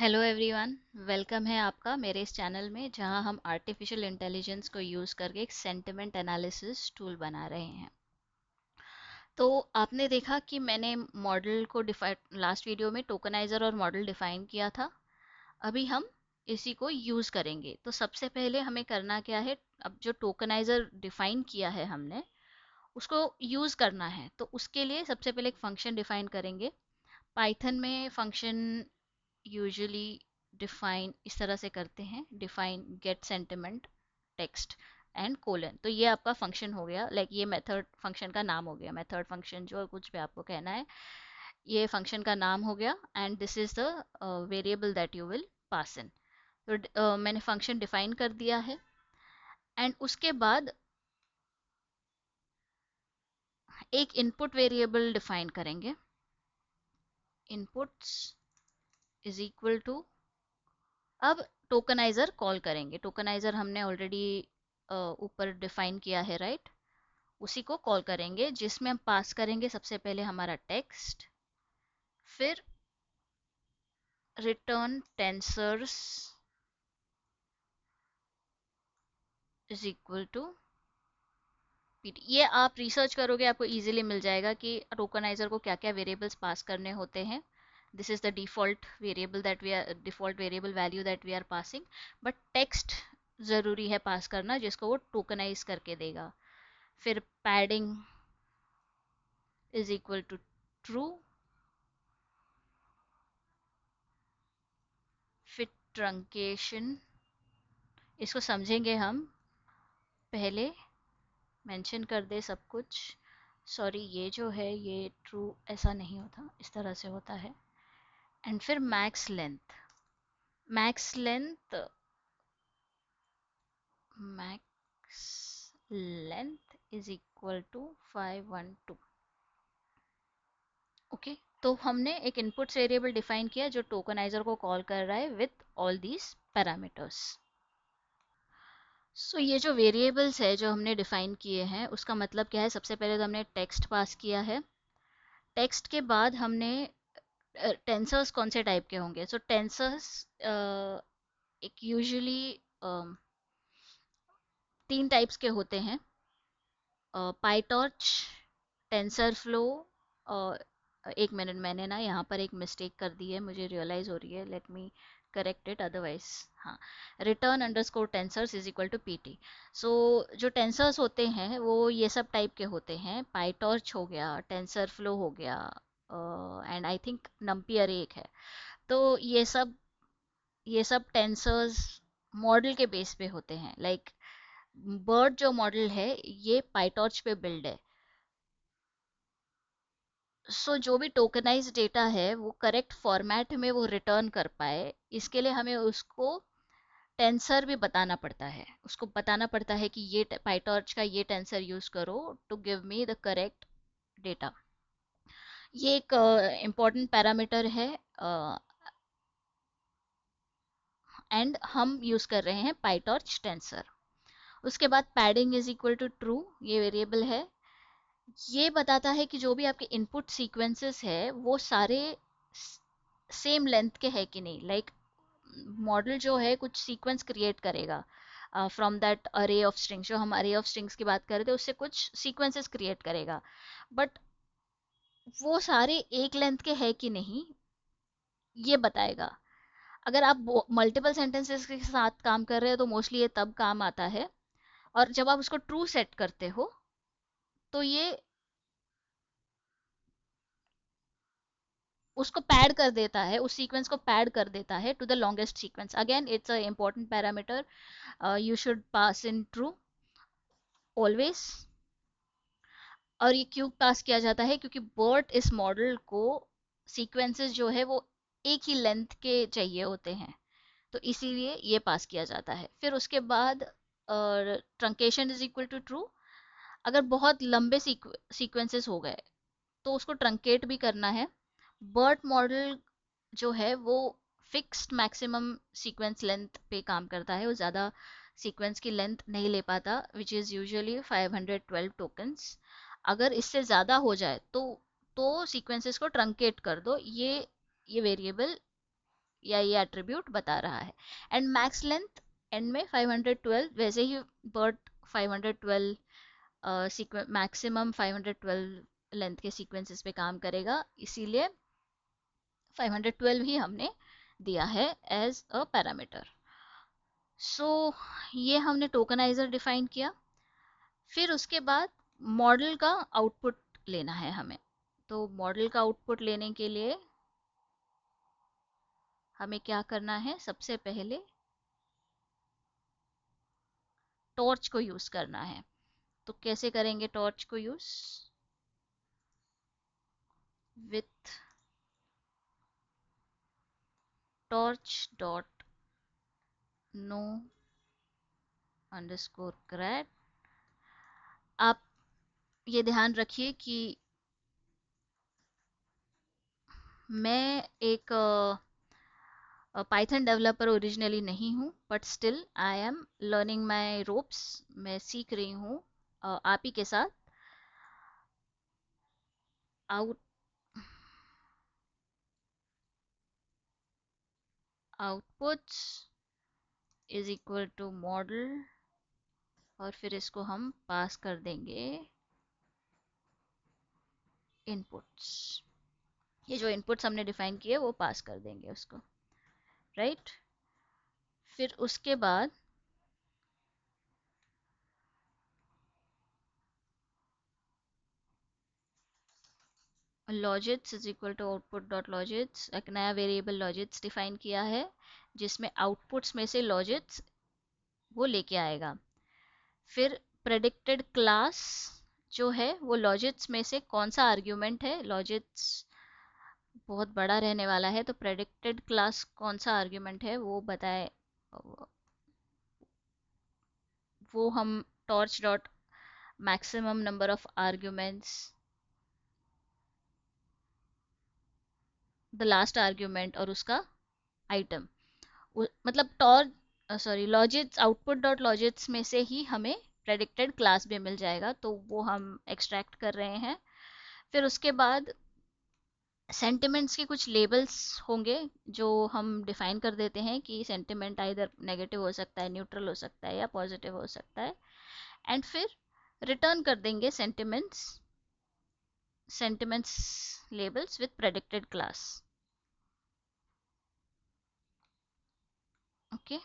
Hello everyone. Welcome है आपका मेरे इस चैनल में जहां हम आर्टिफिशियल इंटेलिजेंस को यूज़ करके एक सेंटिमेंट एनालिसिस टूल बना रहे हैं। तो आपने देखा कि मैंने मॉडल को डिफाइन लास्ट वीडियो में टोकनाइजर और मॉडल डिफाइन किया था। अभी हम इसी को यूज़ करेंगे। तो सबसे पहले हमें करना क्या है, अब जो टोकनाइजर डिफाइन किया है हमने उसको यूज़ करना है। तो उसके लिए सबसे पहले एक फंक्शन डिफाइन करेंगे। पाइथन में फंक्शन यूजुअली डिफाइन इस तरह से करते हैं, define get sentiment text and colon. तो ये आपका फंक्शन हो गया, लाइक ये मेथड फंक्शन का नाम हो गया। मेथड फंक्शन जो कुछ भी आपको कहना है, ये फंक्शन का नाम हो गया and this is the variable that you will pass in. तो मैंने फंक्शन डिफाइन कर दिया है एंड उसके बाद एक इनपुट वेरिएबल डिफाइन करेंगे। इनपुट्स इज इक्वल टू, अब टोकनाइजर कॉल करेंगे। टोकनाइजर हमने ऑलरेडी ऊपर डिफाइन किया है, राइट? उसी को कॉल करेंगे जिसमें हम पास करेंगे सबसे पहले हमारा टेक्स्ट, फिर return tensors is equal to PT. ये आप रिसर्च करोगे आपको इजीली मिल जाएगा कि टोकनाइजर को क्या क्या वेरिएबल्स पास करने होते हैं। This is the default variable that we are, default variable value that we are passing. But text जरूरी है पास करना जिसको वो टोकनाइज करके देगा। फिर padding is equal to true, फिर ट्रंकेशन, इसको समझेंगे हम। पहले मेंशन कर दे सब कुछ। सॉरी, ये जो है ये ट्रू ऐसा नहीं होता, इस तरह से होता है। एंड फिर max length, max length, max length is equal to 512। Okay, तो हमने एक इनपुट्स वेरिएबल डिफाइन किया जो टोकनाइजर को कॉल कर रहा है विथ ऑल दीज पैरामीटर्स। सो ये जो वेरिएबल्स है जो हमने डिफाइन किए हैं उसका मतलब क्या है। सबसे पहले तो हमने टेक्स्ट पास किया है। टेक्स्ट के बाद हमने टेंसर्स कौन से टाइप के होंगे। सो टेंसर्स एक यूजुअली तीन टाइप्स के होते हैं। पाइटॉर्च, टेंसर फ्लो, और एक मिनट, मैंने ना यहाँ पर एक मिस्टेक कर दी है, मुझे रियलाइज हो रही है। Let me correct it otherwise. हाँ, return underscore tensors is equal to PT. So जो टेंसर्स होते हैं वो ये सब टाइप के होते हैं। पाइटॉर्च हो गया, टेंसर फ्लो हो गया, एंड आई थिंक नम्पियर एक है। तो ये सब टेंसर्स मॉडल के बेस पे होते हैं। लाइक बर्ड जो मॉडल है ये पाइटॉर्च पे बिल्ड है। जो भी टोकनाइज डेटा है वो करेक्ट फॉर्मेट में वो रिटर्न कर पाए, इसके लिए हमें उसको टेंसर भी बताना पड़ता है। उसको बताना पड़ता है कि ये पाइटॉर्च का ये टेंसर यूज करो to give me the correct data. ये एक इम्पॉर्टेंट पैरामीटर है एंड हम यूज कर रहे हैं पाइटॉर्च टेंसर। उसके बाद padding is equal to true, ये वेरिएबल है। ये बताता है कि जो भी आपके इनपुट सीक्वेंसेस है वो सारे सेम लेंथ के है कि नहीं। लाइक मॉडल जो है कुछ सीक्वेंस क्रिएट करेगा फ्रॉम दैट अरे ऑफ स्ट्रिंग्स। जो हम अरे ऑफ स्ट्रिंग्स की बात कर रहे थे उससे कुछ सीक्वेंसेस क्रिएट करेगा, बट वो सारे एक लेंथ के है कि नहीं ये बताएगा। अगर आप मल्टीपल सेंटेंसेस के साथ काम कर रहे हो तो मोस्टली ये तब काम आता है। और जब आप उसको ट्रू सेट करते हो तो ये उसको पैड कर देता है, उस सीक्वेंस को पैड कर देता है to the longest sequence. Again it's a important parameter, you should pass in true always. और ये क्यों पास किया जाता है, क्योंकि बर्ट इस मॉडल को सीक्वेंसेस जो है वो एक ही लेंथ के चाहिए होते हैं, तो इसीलिए ये पास किया जाता है। फिर उसके बाद truncation is equal to true. अगर बहुत लंबे सीक्वेंसेस हो गए तो उसको ट्रंकेट भी करना है। बर्ट मॉडल जो है वो फिक्स्ड मैक्सिमम सीक्वेंस लेंथ पे काम करता है, वो ज़्यादा सीक्वेंस की लेंथ नहीं ले पाता, विच इज़ यूजुअली 512 टोकन्स। अगर इससे ज़्यादा हो जाए तो सीक्वेंसेस को ट्रंकेट कर दो। ये वेरिएबल या ये एट्रीब्यूट बता रहा है। एंड मैक्स लेंथ एंड में 512, वैसे ही बर्ट 512 मैक्सिमम 512 लेंथ के सीक्वेंसेस पे काम करेगा, इसीलिए 512 ही हमने दिया है एज अ पैरामीटर। सो ये हमने टोकनाइजर डिफाइन किया। फिर उसके बाद मॉडल का आउटपुट लेना है हमें। तो मॉडल का आउटपुट लेने के लिए हमें क्या करना है, सबसे पहले टॉर्च को यूज करना है। तो कैसे करेंगे टॉर्च को use? With torch dot no underscore grad. आप ये ध्यान रखिए कि मैं एक पाइथन डेवलपर ओरिजिनली नहीं हूँ, but still I am learning my ropes. मैं सीख रही हूँ आप ही के साथ। Out outputs is equal to model, और फिर इसको हम पास कर देंगे इनपुट्स। ये जो इनपुट्स हमने डिफाइन किए वो पास कर देंगे उसको, राइट। फिर उसके बाद logits is equal to output dot logits, एक नया वेरिएबल लॉजिट्स डिफाइन किया है जिसमें आउटपुट्स में से लॉजिट्स वो लेके आएगा। फिर प्रेडिक्टेड क्लास जो है वो लॉजिट्स में से कौन सा आर्ग्यूमेंट है, लॉजिट्स बहुत बड़ा रहने वाला है, तो प्रेडिक्टेड क्लास कौन सा आर्ग्यूमेंट है वो बताए, वो हम torch dot maximum number of arguments the last argument और उसका आइटम, मतलब टॉर्च सॉरी लॉजिट्स आउटपुट डॉट लॉजिट्स में से ही हमें प्रेडिक्टेड क्लास भी मिल जाएगा, तो वो हम एक्सट्रैक्ट कर रहे हैं। फिर उसके बाद सेंटिमेंट्स के कुछ लेबल्स होंगे जो हम डिफाइन कर देते हैं कि सेंटिमेंट आइदर नेगेटिव हो सकता है, न्यूट्रल हो सकता है या पॉजिटिव हो सकता है। एंड फिर रिटर्न कर देंगे sentiments labels with predicted class. Okay,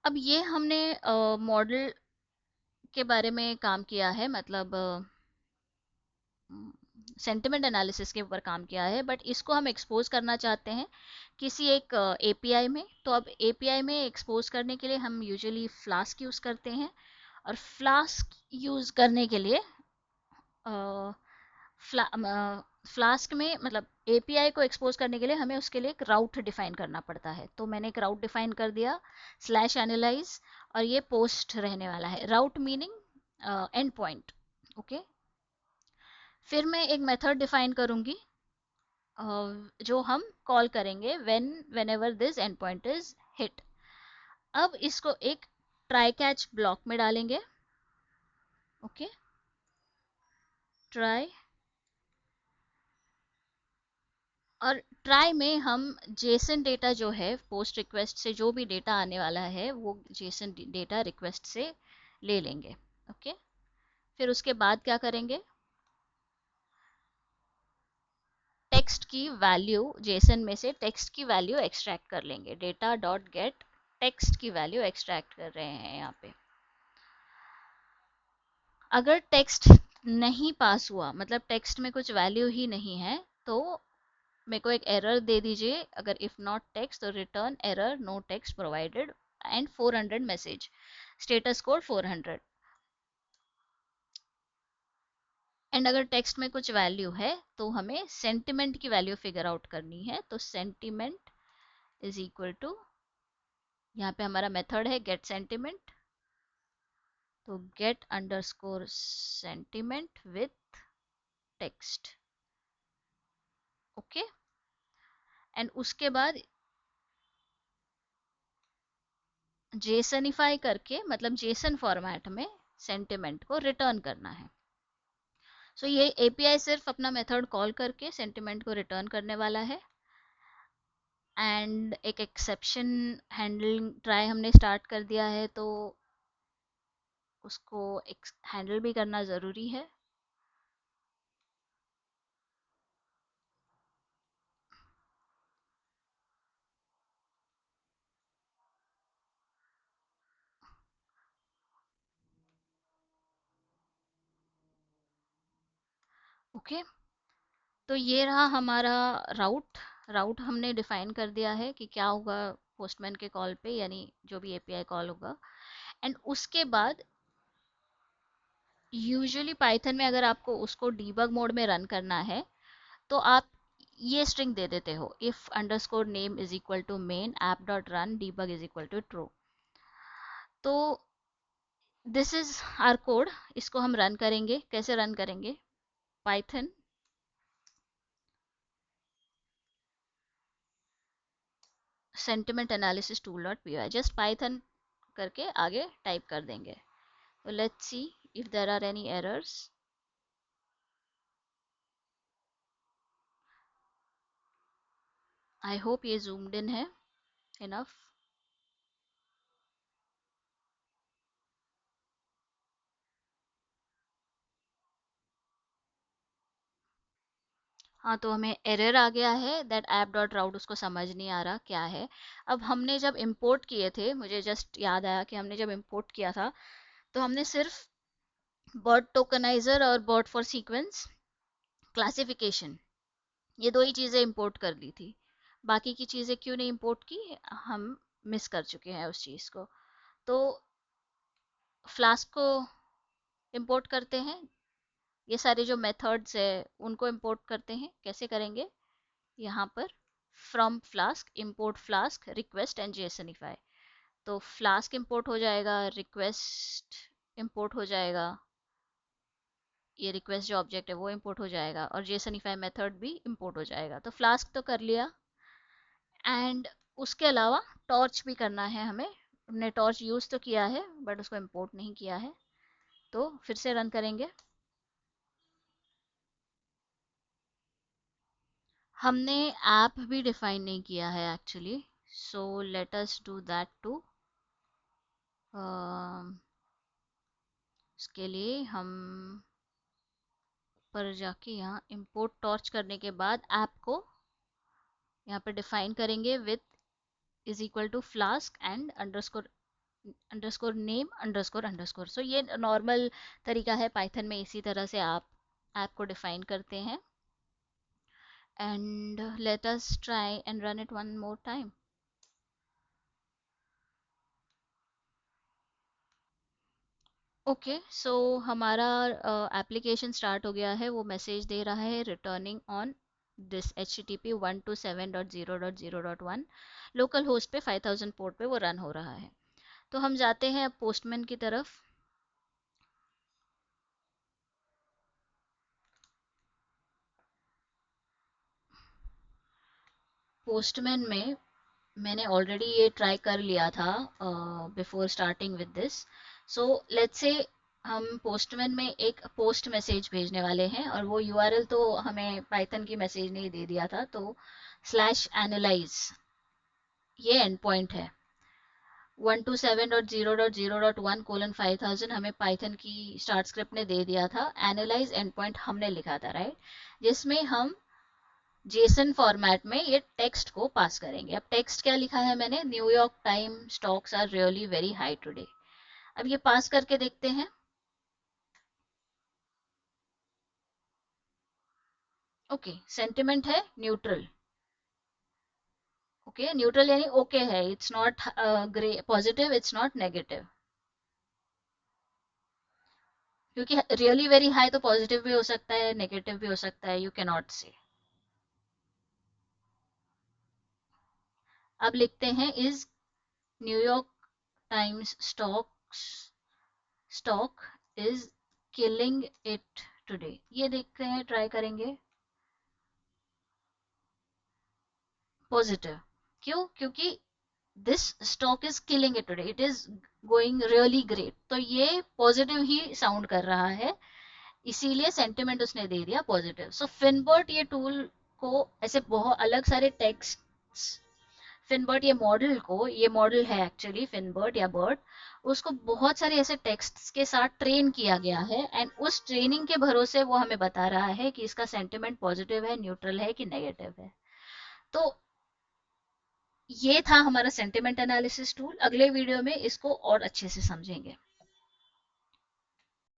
अब ये हमने मॉडल के बारे में काम किया है, मतलब सेंटिमेंट एनालिसिस के ऊपर काम किया है, बट इसको हम एक्सपोज करना चाहते हैं किसी एक एपीआई में। तो अब एपीआई में एक्सपोज करने के लिए हम यूजुअली फ्लास्क यूज़ करते हैं, और फ्लास्क यूज़ करने के लिए फ्लास्क में मतलब एपीआई को एक्सपोज करने के लिए हमें उसके लिए एक राउट डिफाइन करना पड़ता है। तो मैंने एक राउट डिफाइन कर दिया स्लैश एनालाइज, और ये पोस्ट रहने वाला है, राउट मीनिंग एंड पॉइंट। ओके, फिर मैं एक मेथड डिफाइन करूंगी जो हम कॉल करेंगे whenever this endpoint is hit। अब इसको एक ट्राई कैच ब्लॉक में डालेंगे। ओके, ट्राई, और ट्राई में हम जेसन डेटा जो है पोस्ट रिक्वेस्ट से जो भी डेटा आने वाला है वो जेसन डेटा रिक्वेस्ट से ले लेंगे। ओके, फिर उसके बाद क्या करेंगे, टेक्स्ट की वैल्यू, जेसन में से टेक्स्ट की वैल्यू एक्सट्रैक्ट कर लेंगे। डेटा डॉट गेट टेक्स्ट की वैल्यू एक्सट्रैक्ट कर रहे हैं यहाँ पे। अगर टेक्स्ट नहीं पास हुआ, मतलब टेक्स्ट में कुछ वैल्यू ही नहीं है, तो मेरे को एक एरर दे दीजिए। अगर इफ नॉट टेक्स्ट तो return error no text provided and 400 message, status code 400। And अगर टेक्स्ट में कुछ वैल्यू है तो हमें सेंटिमेंट की वैल्यू फिगर आउट करनी है। तो सेंटिमेंट इज इक्वल टू, यहाँ पे हमारा मेथड है गेट सेंटिमेंट, तो get underscore sentiment with text. Okay, and उसके बाद जेसनिफाई करके, मतलब जेसन फॉर्मेट में सेंटिमेंट को रिटर्न करना है। सो ये एपीआई सिर्फ अपना मेथड कॉल करके सेंटिमेंट को रिटर्न करने वाला है। एंड एक एक्सेप्शन हैंडलिंग ट्राई हमने स्टार्ट कर दिया है, तो उसको हैंडल भी करना ज़रूरी है। ओके, तो ये रहा हमारा राउट। राउट हमने डिफाइन कर दिया है कि क्या होगा पोस्टमैन के कॉल पे, यानी जो भी एपीआई कॉल होगा। एंड उसके बाद यूजुअली पाइथन में अगर आपको उसको डीबग मोड में रन करना है, तो आप ये स्ट्रिंग दे देते हो, if underscore name is equal to main app dot run debug is equal to true. तो दिस इज आर कोड। इसको हम रन करेंगे। कैसे रन करेंगे? Python sentiment analysis tool dot P Y, just Python करके आगे टाइप कर देंगे। तो let's see if there are any errors. I hope ये जूम्ड इन है इनफ। हाँ, तो हमें एरर आ गया है दैट ऐप डॉट राउट, उसको समझ नहीं आ रहा क्या है। अब हमने जब इंपोर्ट किए थे, मुझे जस्ट याद आया कि हमने जब इंपोर्ट किया था, तो हमने सिर्फ बर्ड टोकनाइजर और बर्ड फॉर सीक्वेंस क्लासिफिकेशन, ये दो ही चीज़ें इंपोर्ट कर ली थी। बाकी की चीज़ें क्यों नहीं इंपोर्ट की, हम मिस कर चुके हैं उस चीज़ को। तो फ्लास्क को इंपोर्ट करते हैं। ये सारे जो मेथड्स है उनको इंपोर्ट करते हैं। कैसे करेंगे? यहाँ पर from Flask import Flask request and jsonify. तो फ्लास्क इंपोर्ट हो जाएगा, रिक्वेस्ट इंपोर्ट हो जाएगा, ये रिक्वेस्ट जो ऑब्जेक्ट है वो इंपोर्ट हो जाएगा, और जेसनिफाई मेथड भी इंपोर्ट हो जाएगा। तो फ्लास्क तो कर लिया। एंड उसके अलावा टॉर्च भी करना है हमें। हमने टॉर्च यूज़ तो किया है बट उसको इंपोर्ट नहीं किया है। तो फिर से रन करेंगे। हमने ऐप भी डिफाइन नहीं किया है actually, so let us do that too. इसके लिए हम पर जाके यहाँ इंपोर्ट टॉर्च करने के बाद ऐप को यहाँ पे डिफाइन करेंगे with is equal to Flask and underscore underscore name underscore underscore. So ये नॉर्मल तरीका है पाइथन में, इसी तरह से आप ऐप को डिफाइन करते हैं। And let us try and run it one more time. Okay, so हमारा एप्लीकेशन स्टार्ट हो गया है। वो मैसेज दे रहा है returning on this http://127.0.0.1 local host पे 5000 पोर्ट पे वो रन हो रहा है। तो हम जाते हैं अब पोस्टमैन की तरफ। पोस्टमैन में मैंने ऑलरेडी ये ट्राई कर लिया था before starting with this. So let's say हम पोस्टमैन में एक पोस्ट मैसेज भेजने वाले हैं, और वो यूआरएल तो हमें पाइथन की मैसेज ने ही दे दिया था। तो स्लैश एनालाइज ये एंड पॉइंट है। 127.0.0.1:5000 हमें पाइथन की स्टार्ट स्क्रिप्ट ने दे दिया था। एनालाइज एंड पॉइंट हमने लिखा था, राइट, जिसमें हम जेसन फॉर्मेट में ये टेक्स्ट को पास करेंगे। अब टेक्स्ट क्या लिखा है मैंने? New York time stocks are really very high today. अब ये पास करके देखते हैं। ओके, सेंटिमेंट है न्यूट्रल। ओके, न्यूट्रल यानी ओके है, it's not great positive, it's not negative. क्योंकि रियली वेरी हाई तो पॉजिटिव भी हो सकता है, नेगेटिव भी हो सकता है, यू कैन नॉट से। अब लिखते हैं is New York times stock is killing it today. ये देखते हैं, ट्राई करेंगे। पॉजिटिव। क्यों? क्योंकि this stock is killing it today, it is going really great, तो ये पॉजिटिव ही साउंड कर रहा है, इसीलिए सेंटिमेंट उसने दे दिया पॉजिटिव। सो फिनबर्ट ये टूल को ऐसे बहुत अलग सारे टेक्स्ट फिनबर्ड ये मॉडल है एक्चुअली फिनबर्ड या बर्ड, उसको बहुत सारे ऐसे टेक्स्ट्स के साथ ट्रेन किया गया है एंड उस ट्रेनिंग के भरोसे वो हमें बता रहा है कि इसका सेंटिमेंट पॉजिटिव है, न्यूट्रल है कि नेगेटिव है। तो ये था हमारा सेंटिमेंट एनालिसिस टूल। अगले वीडियो में इसको और अच्छे से समझेंगे।